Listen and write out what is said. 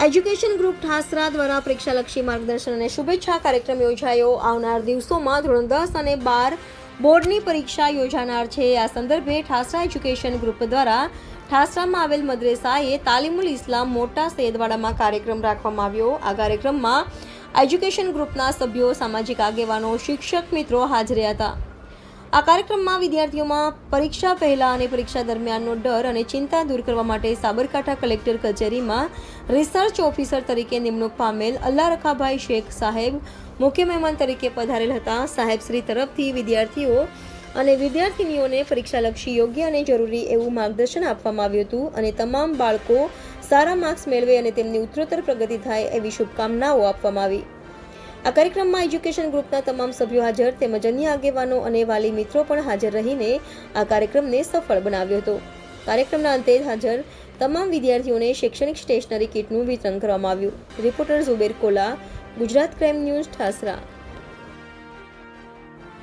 Education group Thasra દ્વારા પરીક્ષાલક્ષી માર્ગદર્શન અને શુભેચ્છા કાર્યક્રમ યોજાયો. આવનાર દિવસોમાં ધોરણ 10 અને 12 બોર્ડની પરીક્ષા યોજાનાર છે. આ સંદર્ભે ઠાસરા એજ્યુકેશન ગ્રુપ દ્વારા ઠાસરામાં આવેલ મદ્રેસાએ તાલીમુલ ઇસ્લામ મોટા સૈયદવાડામાં કાર્યક્રમ રાખવામાં આવ્યો. આ કાર્યક્રમમાં એજ્યુકેશન ગ્રુપના સભ્યો, સામાજિક આગેવાનો, શિક્ષક મિત્રો હાજર હતા. આ કાર્યક્રમમાં વિદ્યાર્થીઓમાં પરીક્ષા પહેલા અને પરીક્ષા દરમિયાનનો ડર અને ચિંતા દૂર કરવા માટે સાબરકાંઠા કલેક્ટર કચેરીમાં રિસર્ચ ઓફિસર તરીકે નિમણૂક પામેલ અલ્લા રખાભાઈ શેખ સાહેબ મુખ્ય મહેમાન તરીકે પધારેલ હતા. સાહેબશ્રી તરફથી વિદ્યાર્થીઓ અને વિદ્યાર્થિનીઓને પરીક્ષાલક્ષી યોગ્ય અને જરૂરી એવું માર્ગદર્શન આપવામાં આવ્યું હતું અને તમામ બાળકો સારા માર્ક્સ મેળવે અને તેમની ઉત્તરોત્તર પ્રગતિ થાય એવી શુભકામનાઓ આપવામાં આવી. આ કાર્યક્રમમાં એજ્યુકેશન ગ્રુપના તમામ સભ્યો હાજર તેમજ અન્ય આગેવાનો અને વાલી મિત્રો પણ હાજર રહીને આ કાર્યક્રમને સફળ બનાવ્યો હતો. કાર્યક્રમના અંતે હાજર તમામ વિદ્યાર્થીઓને શૈક્ષણિક સ્ટેશનરી કીટનું વિતરણ કરવામાં આવ્યું. Reporter Zuber Cola, Gujarat crime news, Thasra.